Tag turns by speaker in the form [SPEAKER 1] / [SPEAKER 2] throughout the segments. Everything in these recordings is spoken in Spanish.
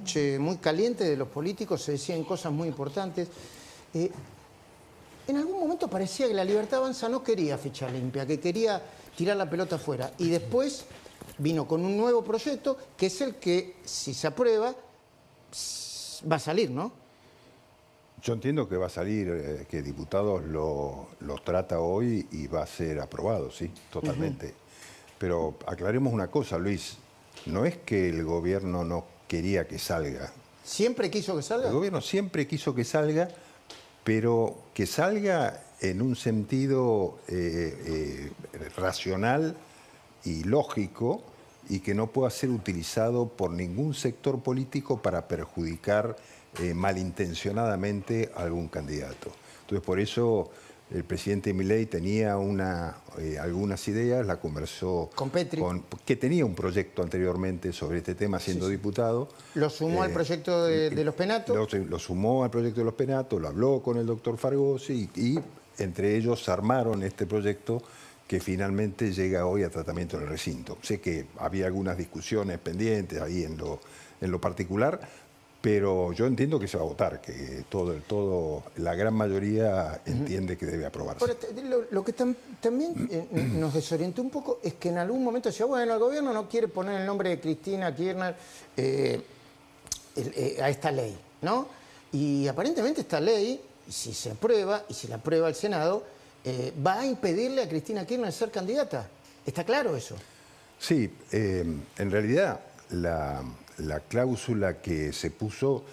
[SPEAKER 1] noche muy caliente de los políticos, se decían cosas muy importantes. En algún momento parecía que la Libertad Avanza no quería ficha limpia, que quería tirar la pelota afuera. Y después vino con un nuevo proyecto, que es el que, si se aprueba, va a salir, ¿no?
[SPEAKER 2] Yo entiendo que va a salir, que diputados lo trata hoy y va a ser aprobado, sí, totalmente. Pero aclaremos una cosa, Luis, no es que el gobierno no quería que salga.
[SPEAKER 1] ¿Siempre quiso que salga?
[SPEAKER 2] El gobierno siempre quiso que salga, pero que salga en un sentido racional y lógico y que no pueda ser utilizado por ningún sector político para perjudicar malintencionadamente a algún candidato. Entonces, por eso el presidente Milei tenía algunas ideas, la conversó
[SPEAKER 1] con Petri,
[SPEAKER 2] que tenía un proyecto anteriormente sobre este tema siendo diputado.
[SPEAKER 1] Lo sumó al proyecto de los penatos.
[SPEAKER 2] Lo sumó al proyecto de los penatos, lo habló con el doctor Fargosi y entre ellos armaron este proyecto que finalmente llega hoy a tratamiento en el recinto. Sé que había algunas discusiones pendientes ahí en lo particular, pero yo entiendo que se va a votar, que la gran mayoría entiende que debe aprobarse.
[SPEAKER 1] Ahora, lo que también nos desorientó un poco es que en algún momento decía, bueno, el gobierno no quiere poner el nombre de Cristina Kirchner a esta ley, ¿no? Y aparentemente esta ley, si se aprueba, y si la aprueba el Senado, va a impedirle a Cristina Kirchner ser candidata. ¿Está claro eso?
[SPEAKER 2] Sí, en realidad la cláusula que se puso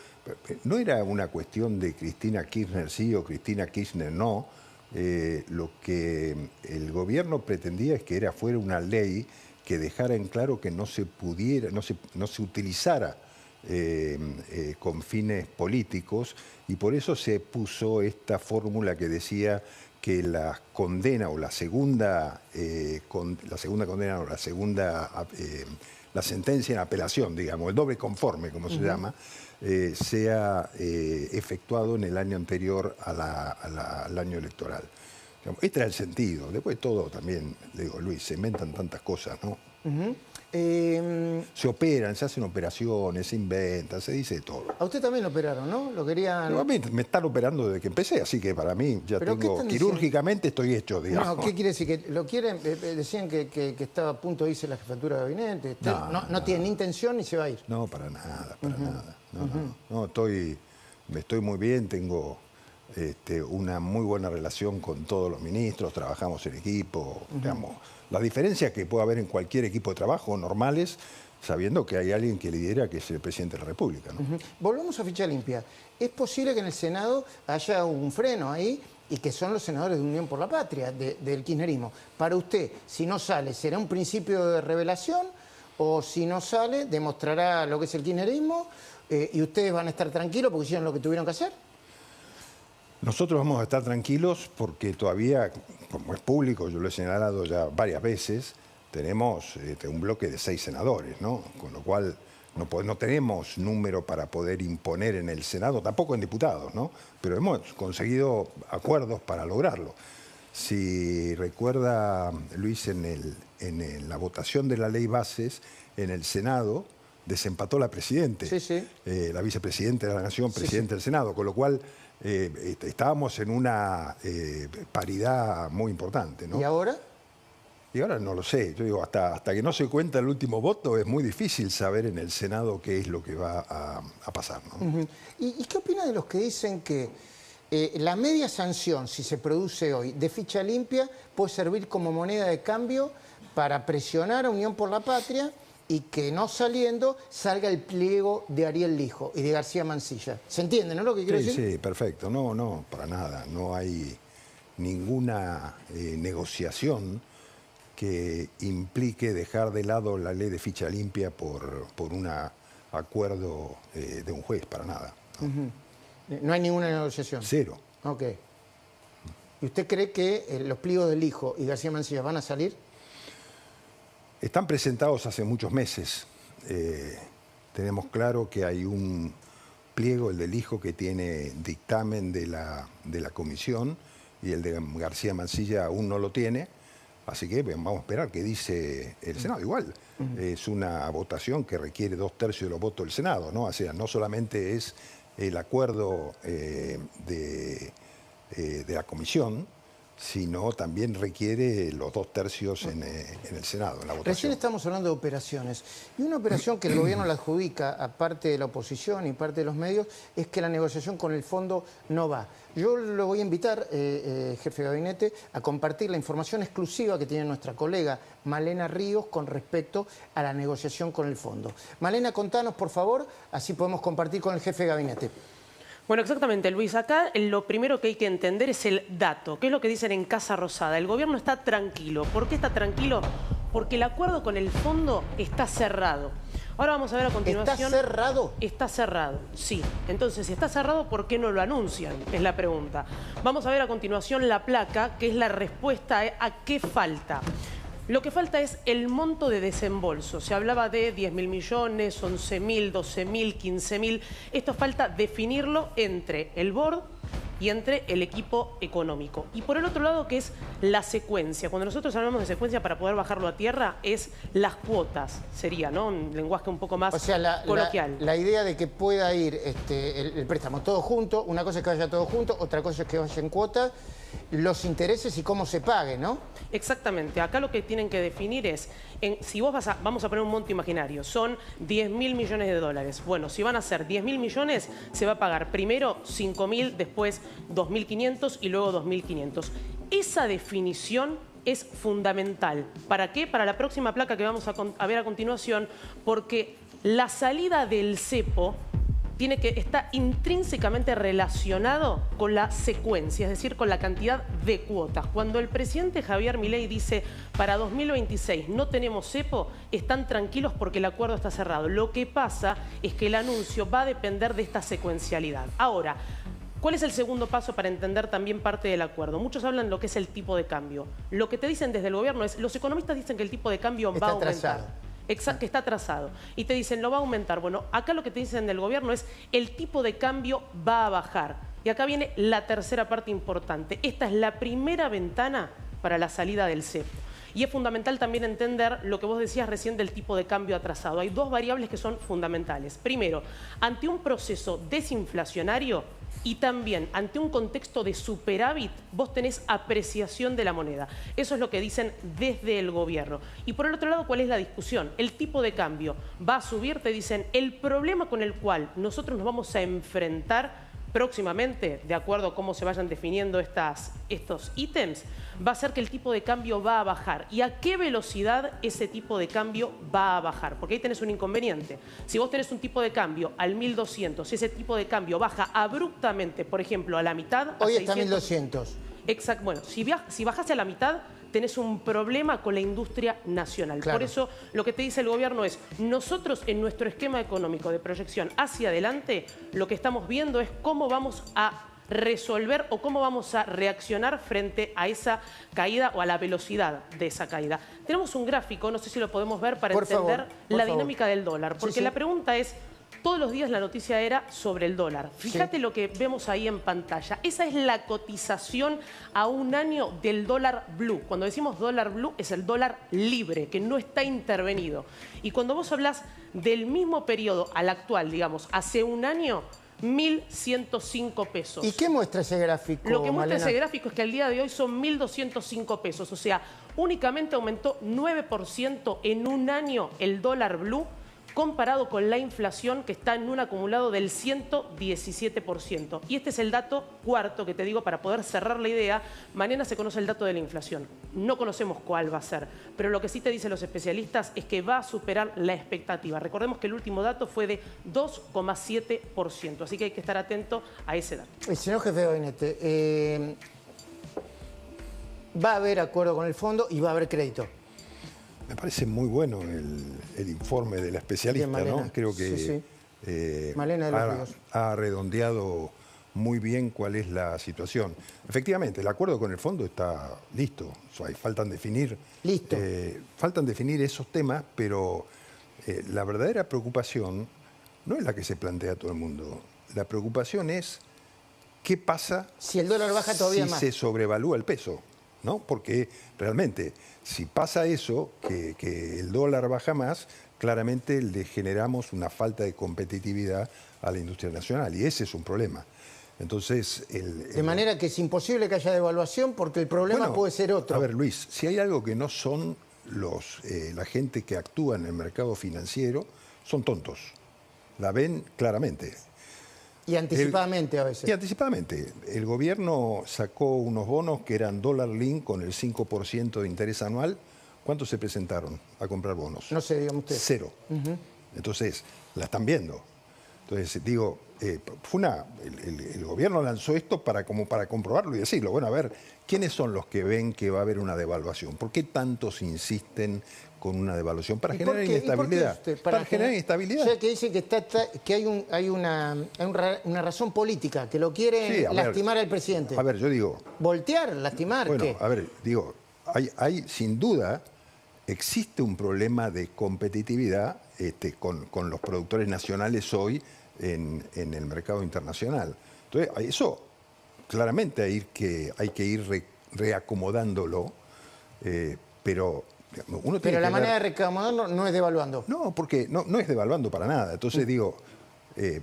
[SPEAKER 2] no era una cuestión de Cristina Kirchner sí o Cristina Kirchner no. Lo que el gobierno pretendía es que fuera una ley que dejara en claro que no se utilizara con fines políticos, y por eso se puso esta fórmula que decía que la condena o la segunda condena o la sentencia en apelación, digamos, el doble conforme, como se llama, sea efectuado en el año anterior al año electoral. Este era el sentido. Después todo también, le digo, Luis, se inventan tantas cosas, ¿no? Se operan, se hacen operaciones, se inventan, se dice todo.
[SPEAKER 1] A usted también lo operaron, ¿no? Lo querían...
[SPEAKER 2] Pero a mí me están operando desde que empecé, así que para mí ya tengo... Quirúrgicamente estoy hecho, digamos.
[SPEAKER 1] No, ¿qué quiere decir? ¿Que lo quieren? Decían que estaba a punto de irse la jefatura de gabinete. No tiene ni intención ni se va a ir.
[SPEAKER 2] No, para nada, para nada. No, estoy muy bien, tengo una muy buena relación con todos los ministros, trabajamos en equipo, digamos. La diferencia que puede haber en cualquier equipo de trabajo normales, sabiendo que hay alguien que lidera, que es el presidente de la República, ¿no?
[SPEAKER 1] Volvemos a ficha limpia. ¿Es posible que en el Senado haya un freno ahí y que son los senadores de Unión por la Patria, del kirchnerismo? Para usted, si no sale, ¿será un principio de revelación? O si no sale, demostrará lo que es el kirchnerismo y ustedes van a estar tranquilos porque hicieron lo que tuvieron que hacer.
[SPEAKER 2] Nosotros vamos a estar tranquilos porque todavía, como es público, yo lo he señalado ya varias veces, tenemos un bloque de 6 senadores, ¿no? Con lo cual no tenemos número para poder imponer en el Senado, tampoco en diputados, ¿no? Pero hemos conseguido acuerdos para lograrlo. Si recuerda, Luis, en la votación de la ley bases en el Senado, desempató la presidenta, la vicepresidenta de la Nación, presidente del Senado, con lo cual estábamos en una paridad muy importante, ¿no?
[SPEAKER 1] ¿Y ahora?
[SPEAKER 2] Y ahora no lo sé. Yo digo, hasta que no se cuenta el último voto es muy difícil saber en el Senado qué es lo que va a pasar, ¿no?
[SPEAKER 1] ¿Y qué opina de los que dicen que la media sanción, si se produce hoy, de ficha limpia, puede servir como moneda de cambio para presionar a Unión por la Patria y que no saliendo salga el pliego de Ariel Lijo y de García Mansilla? ¿Se entiende, no, lo que quiero decir?
[SPEAKER 2] Sí, perfecto. No, para nada. No hay ninguna negociación que implique dejar de lado la ley de ficha limpia por un acuerdo de un juez, para nada.
[SPEAKER 1] No hay ninguna negociación.
[SPEAKER 2] Cero.
[SPEAKER 1] Ok. ¿Y usted cree que los pliegos del Lijo y García Mansilla van a salir?
[SPEAKER 2] Están presentados hace muchos meses. Tenemos claro que hay un pliego, el del Lijo, que tiene dictamen de la comisión, y el de García Mansilla aún no lo tiene. Así que vamos a esperar qué dice el Senado. Igual, es una votación que requiere 2/3 de los votos del Senado, ¿no? O sea, no solamente es el acuerdo de la comisión, sino también requiere los 2/3 en el Senado, en la votación.
[SPEAKER 1] Recién estamos hablando de operaciones. Y una operación que el gobierno la adjudica a parte de la oposición y parte de los medios es que la negociación con el fondo no va. Yo lo voy a invitar, jefe de gabinete, a compartir la información exclusiva que tiene nuestra colega Malena Ríos con respecto a la negociación con el fondo. Malena, contanos, por favor, así podemos compartir con el jefe de gabinete.
[SPEAKER 3] Bueno, exactamente, Luis. Acá lo primero que hay que entender es el dato. ¿Qué es lo que dicen en Casa Rosada? El gobierno está tranquilo. ¿Por qué está tranquilo? Porque el acuerdo con el fondo está cerrado. Ahora vamos a ver a continuación...
[SPEAKER 1] ¿Está cerrado?
[SPEAKER 3] Está cerrado, sí. Entonces, si está cerrado, ¿por qué no lo anuncian? Es la pregunta. Vamos a ver a continuación la placa, que es la respuesta a qué falta. Lo que falta es el monto de desembolso. Se hablaba de 10.000 millones, 11.000, 12.000, 15.000. Esto falta definirlo entre el board y entre el equipo económico. Y por el otro lado, que es la secuencia. Cuando nosotros hablamos de secuencia para poder bajarlo a tierra, es las cuotas, sería, ¿no? Un lenguaje un poco más coloquial.
[SPEAKER 1] La idea de que pueda ir el préstamo todo junto, una cosa es que vaya todo junto, otra cosa es que vaya en cuotas, los intereses y cómo se pague, ¿no?
[SPEAKER 3] Exactamente. Acá lo que tienen que definir es, si vos vamos a poner un monto imaginario, son 10.000 millones de dólares. Bueno, si van a ser 10.000 millones, se va a pagar primero 5.000, después 2.500 y luego 2.500. Esa definición es fundamental. ¿Para qué? Para la próxima placa que vamos a ver a continuación, porque la salida del cepo está intrínsecamente relacionado con la secuencia, es decir, con la cantidad de cuotas. Cuando el presidente Javier Milei dice para 2026 no tenemos cepo, están tranquilos porque el acuerdo está cerrado. Lo que pasa es que el anuncio va a depender de esta secuencialidad. Ahora, ¿cuál es el segundo paso para entender también parte del acuerdo? Muchos hablan de lo que es el tipo de cambio. Lo que te dicen desde el gobierno es, los economistas dicen que el tipo de cambio va a aumentar. Que está atrasado. Y te dicen, lo va a aumentar. Bueno, acá lo que te dicen del gobierno es, el tipo de cambio va a bajar. Y acá viene la tercera parte importante. Esta es la primera ventana para la salida del cepo. Y es fundamental también entender lo que vos decías recién del tipo de cambio atrasado. Hay dos variables que son fundamentales. Primero, ante un proceso desinflacionario y también ante un contexto de superávit, vos tenés apreciación de la moneda. Eso es lo que dicen desde el gobierno. Y por el otro lado, ¿cuál es la discusión? El tipo de cambio va a subir, te dicen, el problema con el cual nosotros nos vamos a enfrentar próximamente, de acuerdo a cómo se vayan definiendo estos ítems, va a ser que el tipo de cambio va a bajar. ¿Y a qué velocidad ese tipo de cambio va a bajar? Porque ahí tenés un inconveniente. Si vos tenés un tipo de cambio al 1.200, si ese tipo de cambio baja abruptamente, por ejemplo, a la mitad...
[SPEAKER 1] Hoy está 1.200.
[SPEAKER 3] Exacto. Bueno, si bajase a la mitad, tenés un problema con la industria nacional.
[SPEAKER 1] Claro.
[SPEAKER 3] Por eso lo que te dice el gobierno es, nosotros en nuestro esquema económico de proyección hacia adelante, lo que estamos viendo es cómo vamos a resolver o cómo vamos a reaccionar frente a esa caída o a la velocidad de esa caída. Tenemos un gráfico, no sé si lo podemos ver para entender la dinámica del dólar, porque la pregunta es, todos los días la noticia era sobre el dólar. Fíjate lo que vemos ahí en pantalla. Esa es la cotización a un año del dólar blue. Cuando decimos dólar blue es el dólar libre, que no está intervenido. Y cuando vos hablás del mismo periodo al actual, digamos, hace un año, 1.105 pesos.
[SPEAKER 1] ¿Y qué muestra ese gráfico,
[SPEAKER 3] Lo que muestra
[SPEAKER 1] Malena?
[SPEAKER 3] ese gráfico es que al día de hoy son 1.205 pesos. O sea, únicamente aumentó 9% en un año el dólar blue, comparado con la inflación que está en un acumulado del 117%. Y este es el dato cuarto que te digo para poder cerrar la idea. Mañana se conoce el dato de la inflación. No conocemos cuál va a ser, pero lo que sí te dicen los especialistas es que va a superar la expectativa. Recordemos que el último dato fue de 2,7%, así que hay que estar atento a ese dato.
[SPEAKER 1] Señor jefe de gabinete, va a haber acuerdo con el fondo y va a haber crédito.
[SPEAKER 2] Me parece muy bueno el informe de la especialista,
[SPEAKER 1] Malena,
[SPEAKER 2] ¿no? Creo que
[SPEAKER 1] Malena de los Ríos
[SPEAKER 2] ha redondeado muy bien cuál es la situación. Efectivamente, el acuerdo con el fondo está listo. O sea, faltan definir esos temas, pero la verdadera preocupación no es la que se plantea todo el mundo. La preocupación es qué pasa
[SPEAKER 1] si el dólar baja todavía
[SPEAKER 2] si
[SPEAKER 1] más.
[SPEAKER 2] se sobrevalúa el peso. ¿no? Porque realmente, si pasa eso, que el dólar baja más, claramente le generamos una falta de competitividad a la industria nacional, y ese es un problema. Entonces,
[SPEAKER 1] de manera que es imposible que haya devaluación porque el problema puede ser otro.
[SPEAKER 2] A ver, Luis, si hay algo que no son la gente que actúa en el mercado financiero, son tontos. La ven claramente.
[SPEAKER 1] Y anticipadamente a veces.
[SPEAKER 2] Y anticipadamente. El gobierno sacó unos bonos que eran dólar link con el 5% de interés anual. ¿Cuántos se presentaron a comprar bonos?
[SPEAKER 1] No sé, dígame usted.
[SPEAKER 2] 0. Entonces, la están viendo. Entonces, digo, el gobierno lanzó esto para comprobarlo y decirlo. Bueno, a ver, ¿quiénes son los que ven que va a haber una devaluación? ¿Por qué tantos insisten con una devaluación? Para generar inestabilidad. Para generar inestabilidad.
[SPEAKER 1] O sea, que dice que hay una razón política, que lo quiere lastimar al presidente.
[SPEAKER 2] A ver, yo digo...
[SPEAKER 1] ¿Voltear? ¿Lastimar?
[SPEAKER 2] Bueno,
[SPEAKER 1] ¿qué?
[SPEAKER 2] a ver, digo, hay sin duda, existe un problema de competitividad con los productores nacionales hoy en el mercado internacional. Entonces, eso claramente hay que ir reacomodándolo, pero uno tiene
[SPEAKER 1] pero la
[SPEAKER 2] que
[SPEAKER 1] manera de reacomodarlo no es devaluando.
[SPEAKER 2] No, porque no es devaluando para nada. Entonces digo,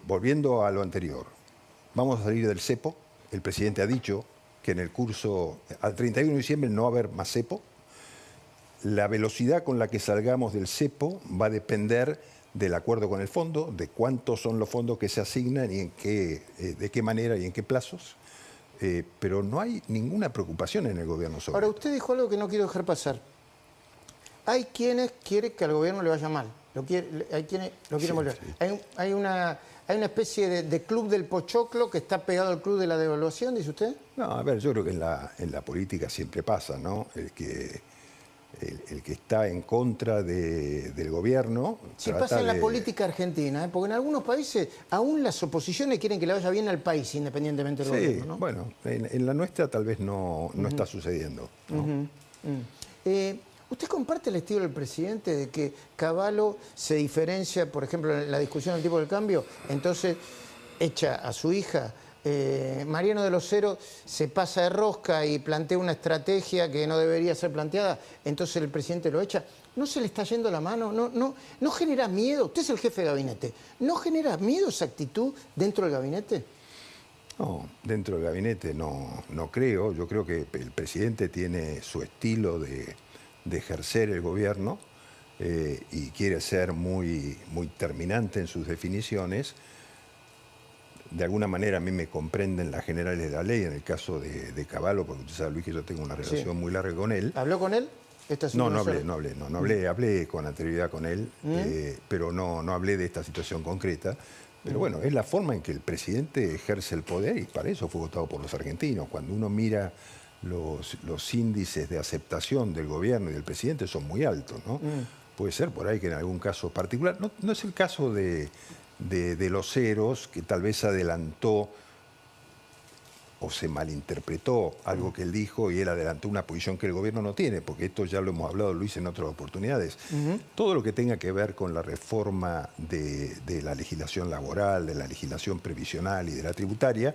[SPEAKER 2] volviendo a lo anterior, vamos a salir del cepo. El presidente ha dicho que en el curso, al 31 de diciembre no va a haber más cepo. La velocidad con la que salgamos del cepo va a depender del acuerdo con el fondo, de cuántos son los fondos que se asignan y de qué manera y en qué plazos. Pero no hay ninguna preocupación en el gobierno sobre
[SPEAKER 1] Ahora,
[SPEAKER 2] esto.
[SPEAKER 1] usted dijo algo que no quiero dejar pasar. Hay quienes quieren que al gobierno le vaya mal. Hay quienes lo quieren volver. Sí. Hay una especie de club del pochoclo que está pegado al club de la devaluación, dice usted.
[SPEAKER 2] No, a ver, yo creo que en la política siempre pasa, ¿no? El que está en contra del gobierno...
[SPEAKER 1] Si pasa en la política argentina, porque en algunos países aún las oposiciones quieren que le vaya bien al país, independientemente del gobierno, ¿no?
[SPEAKER 2] Bueno, en la nuestra tal vez no está sucediendo, ¿no?
[SPEAKER 1] ¿Usted comparte el estilo del presidente de que Cavallo se diferencia, por ejemplo, en la discusión del tipo del cambio? Entonces echa a su hija... Mariano de los Heros se pasa de rosca y plantea una estrategia que no debería ser planteada, entonces el presidente lo echa. ¿No se le está yendo la mano? ¿No genera miedo? Usted es el jefe de gabinete. ¿No genera miedo esa actitud dentro del gabinete?
[SPEAKER 2] No, dentro del gabinete no creo. Yo creo que el presidente tiene su estilo de ejercer el gobierno y quiere ser muy terminante en sus definiciones. De alguna manera a mí me comprenden las generales de la ley, en el caso de Cavallo, porque usted sabe, Luis, que yo tengo una relación muy larga con él.
[SPEAKER 1] ¿Habló con él?
[SPEAKER 2] No hablé con anterioridad con él, pero no hablé de esta situación concreta. Pero bueno, es la forma en que el presidente ejerce el poder y para eso fue votado por los argentinos. Cuando uno mira los índices de aceptación del gobierno y del presidente son muy altos, ¿no? Puede ser por ahí que en algún caso particular, no es el caso de los Heros, que tal vez adelantó o se malinterpretó algo que él dijo y él adelantó una posición que el gobierno no tiene, porque esto ya lo hemos hablado, Luis, en otras oportunidades. Todo lo que tenga que ver con la reforma de la legislación laboral, de la legislación previsional y de la tributaria,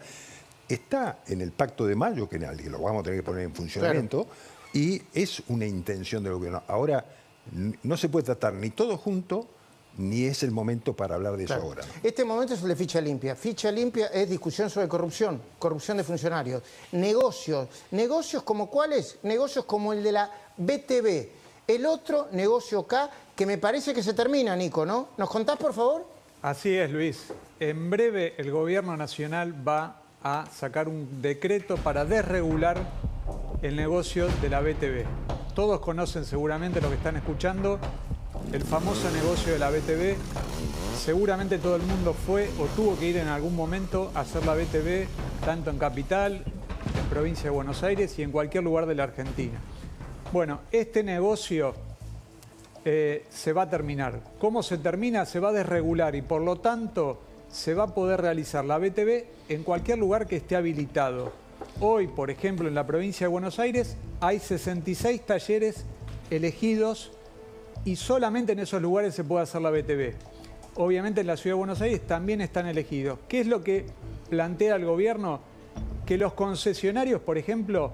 [SPEAKER 2] está en el Pacto de Mayo, que lo vamos a tener que poner en funcionamiento, y es una intención del gobierno. Ahora, no se puede tratar ni todo junto, ni es el momento para hablar de eso ahora, ¿no?
[SPEAKER 1] Este momento es el de ficha limpia. Ficha limpia es discusión sobre corrupción de funcionarios. Negocios como cuáles, negocios como el de la BTV. El otro negocio K, que me parece que se termina, Nico, ¿no? ¿Nos contás, por favor?
[SPEAKER 4] Así es, Luis. En breve el gobierno nacional va a sacar un decreto para desregular el negocio de la BTV. Todos conocen seguramente, lo que están escuchando, el famoso negocio de la BTV. Seguramente todo el mundo fue o tuvo que ir en algún momento a hacer la BTV, tanto en Capital, en provincia de Buenos Aires y en cualquier lugar de la Argentina. Bueno, este negocio se va a terminar. ¿Cómo se termina? Se va a desregular y por lo tanto se va a poder realizar la BTV en cualquier lugar que esté habilitado. Hoy, por ejemplo, en la provincia de Buenos Aires hay 66 talleres elegidos y solamente en esos lugares se puede hacer la BTV. Obviamente en la Ciudad de Buenos Aires también están elegidos. ¿Qué es lo que plantea el gobierno? Que los concesionarios, por ejemplo,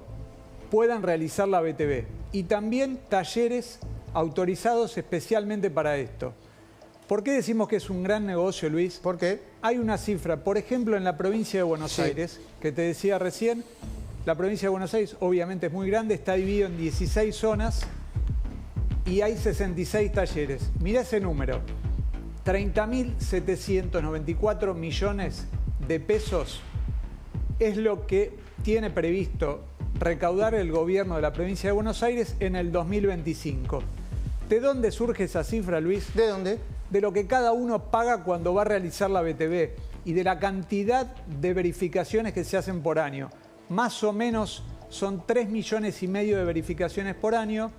[SPEAKER 4] puedan realizar la BTV. Y también talleres autorizados especialmente para esto. ¿Por qué decimos que es un gran negocio, Luis?
[SPEAKER 1] ¿Por qué?
[SPEAKER 4] Hay una cifra, por ejemplo, en la provincia de Buenos Aires, que te decía recién, la provincia de Buenos Aires obviamente es muy grande, está dividido en 16 zonas y hay 66 talleres. Mirá ese número, 30.794 millones de pesos es lo que tiene previsto recaudar el gobierno de la provincia de Buenos Aires en el 2025. ¿De dónde surge esa cifra, Luis?
[SPEAKER 1] ¿De dónde?
[SPEAKER 4] De lo que cada uno paga cuando va a realizar la BTV y de la cantidad de verificaciones que se hacen por año. Más o menos son 3,5 millones de verificaciones por año.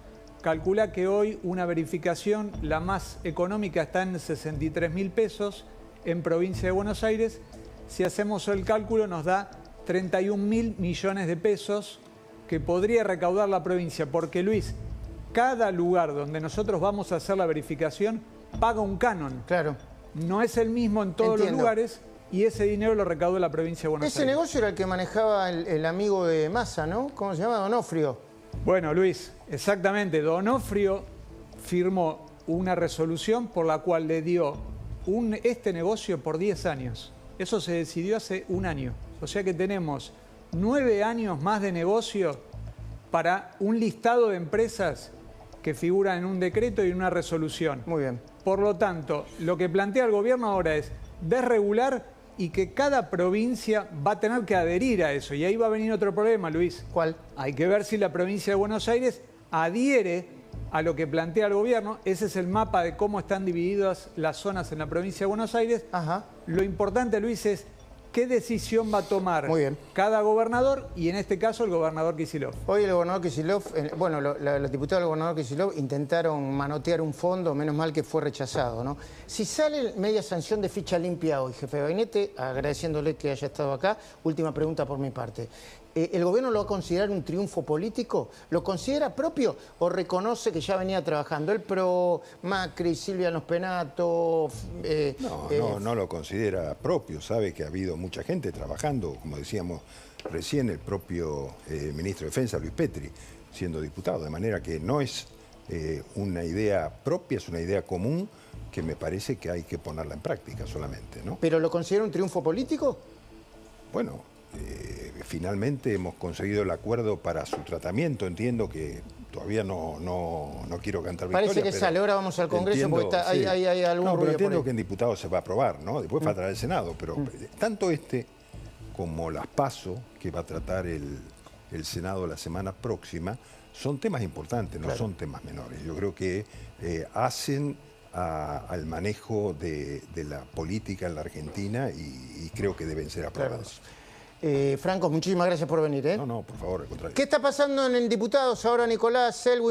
[SPEAKER 4] Calcula que hoy una verificación, la más económica, está en 63.000 pesos en provincia de Buenos Aires. Si hacemos el cálculo nos da 31.000 millones de pesos que podría recaudar la provincia. Porque, Luis, cada lugar donde nosotros vamos a hacer la verificación paga un canon.
[SPEAKER 1] Claro.
[SPEAKER 4] No es el mismo en todos los lugares y ese dinero lo recaudó la provincia de Buenos Aires.
[SPEAKER 1] Ese negocio era el que manejaba el amigo de Massa, ¿no? ¿Cómo se llama? Donofrio.
[SPEAKER 4] Bueno, Luis, exactamente. Donofrio firmó una resolución por la cual le dio este negocio por 10 años. Eso se decidió hace un año. O sea que tenemos 9 años más de negocio para un listado de empresas que figuran en un decreto y en una resolución.
[SPEAKER 1] Muy bien.
[SPEAKER 4] Por lo tanto, lo que plantea el gobierno ahora es desregular y que cada provincia va a tener que adherir a eso. Y ahí va a venir otro problema, Luis.
[SPEAKER 1] ¿Cuál?
[SPEAKER 4] Hay que ver si la provincia de Buenos Aires adhiere a lo que plantea el gobierno. Ese es el mapa de cómo están divididas las zonas en la provincia de Buenos Aires.
[SPEAKER 1] Ajá.
[SPEAKER 4] Lo importante, Luis, es qué decisión va a tomar
[SPEAKER 1] Muy bien.
[SPEAKER 4] cada gobernador y en este caso el gobernador Kicillof.
[SPEAKER 1] Hoy el gobernador Kicillof, los diputados del gobernador Kicillof intentaron manotear un fondo, menos mal que fue rechazado, ¿no? Si sale media sanción de ficha limpia hoy, jefe de gabinete, agradeciéndole que haya estado acá, última pregunta por mi parte. ¿El gobierno lo va a considerar un triunfo político? ¿Lo considera propio o reconoce que ya venía trabajando? El PRO, Macri, Silvia Nospenato...
[SPEAKER 2] No lo considera propio. Sabe que ha habido mucha gente trabajando, como decíamos recién, el propio ministro de Defensa, Luis Petri, siendo diputado. De manera que no es una idea propia, es una idea común que me parece que hay que ponerla en práctica solamente, ¿no?
[SPEAKER 1] ¿Pero lo considera un triunfo político?
[SPEAKER 2] Bueno... finalmente hemos conseguido el acuerdo para su tratamiento. Entiendo que todavía no quiero cantar victoria.
[SPEAKER 1] Parece que sale. Ahora vamos al Congreso porque
[SPEAKER 2] sí.
[SPEAKER 1] hay algún ruido.
[SPEAKER 2] Pero entiendo que en diputados se va a aprobar, ¿no? Después faltará el Senado. Pero tanto como las PASO, que va a tratar el Senado la semana próxima, son temas importantes, no son temas menores. Yo creo que hacen al manejo de la política en la Argentina y creo que deben ser aprobados.
[SPEAKER 1] Claro. Franco, muchísimas gracias por venir.
[SPEAKER 2] No, por favor, al contrario.
[SPEAKER 1] ¿Qué está pasando en Diputados ahora, Nicolás Selwyn?